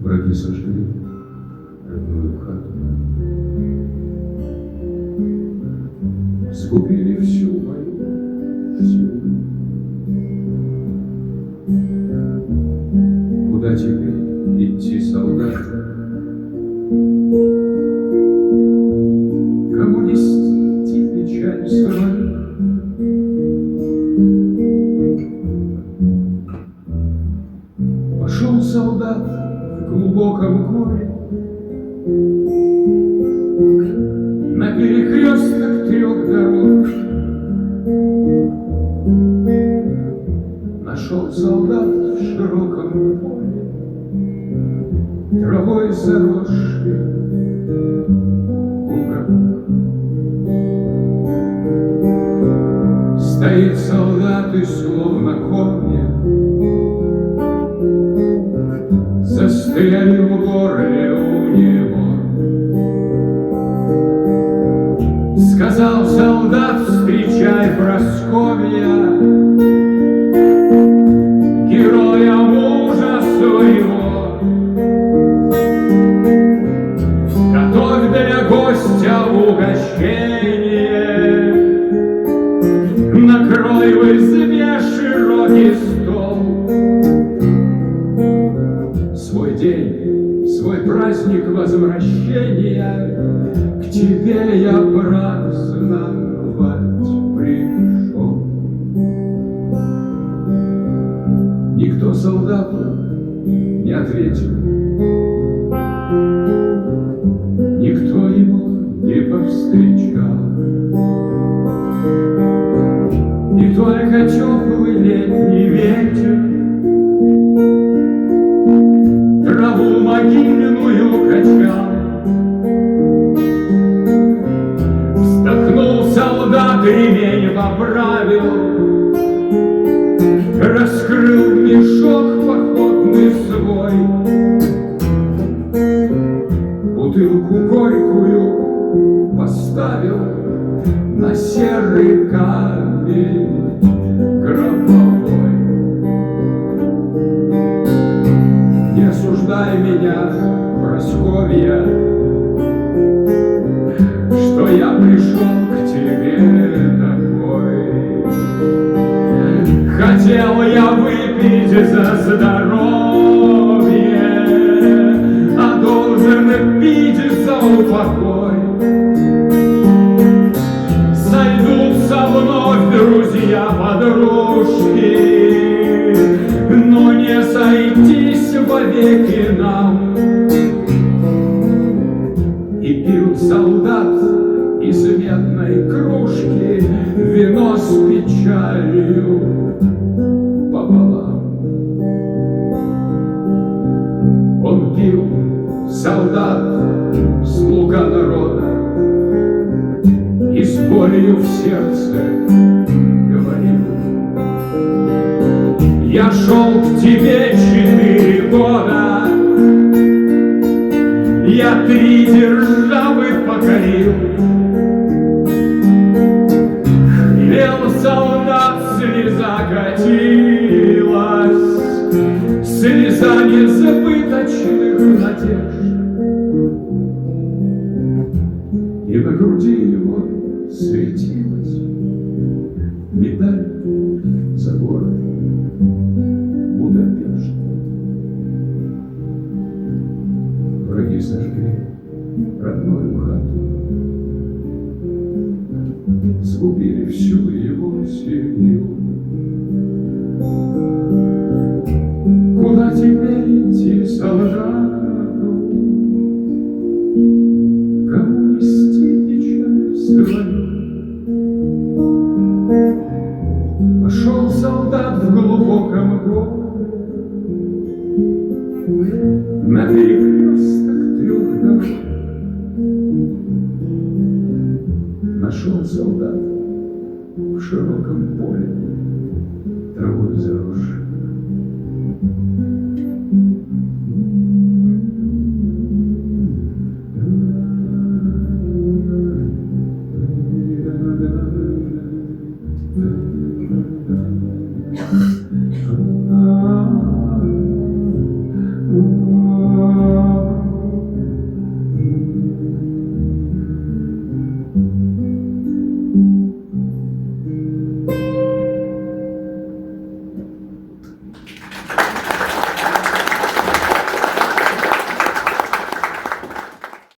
Враги сожгли родную хату, сгубили всю мою семью. Куда теперь идти, солдат? Кому нести печаль свою? Пошел солдат в глубоком горе на перекресток 3 дорог. Нашел солдат в широком поле травой заросший уголок. Стоит солдат и словно комья застряли в горле у него. Сказал солдат, встречай, Прасковья, героя мужа своего. Готовь для гостя угощение, накрой в избе широкий стол. Свой день, свой праздник возвращения к тебе я праздновать пришел. Никто солдату не ответил, никто его не повстречал. И только теплый летний ветер траву могильную качал. Вздохнул солдат, ремень поправил, раскрыл мешок походный свой, бутылку горькую поставил на серый камень гробовой. Не осуждай меня, Прасковья, что я пришел к тебе такой. Хотел я выпить за здоровье, а должен пить за упокой. Сойдутся вновь друзья-подружки, но не сойтись вовеки нам. И пил солдат из медной кружки вино с печалью пополам. Он пил, солдат, слуга народа, и с болью в сердце говорил: я шел к тебе 4 года, я 3 державы покорил. Хмел солдат, слеза катилась, слеза незабыточных надежд. И на груди его светилась медаль за город Будапешт. Враги сожгли родную хату, сгубили всю его семью. Куда теперь идти солдату? Кому нести печаль свою? Пошел горе. На перекресток трех дорог нашел солдат в широком поле травой заросший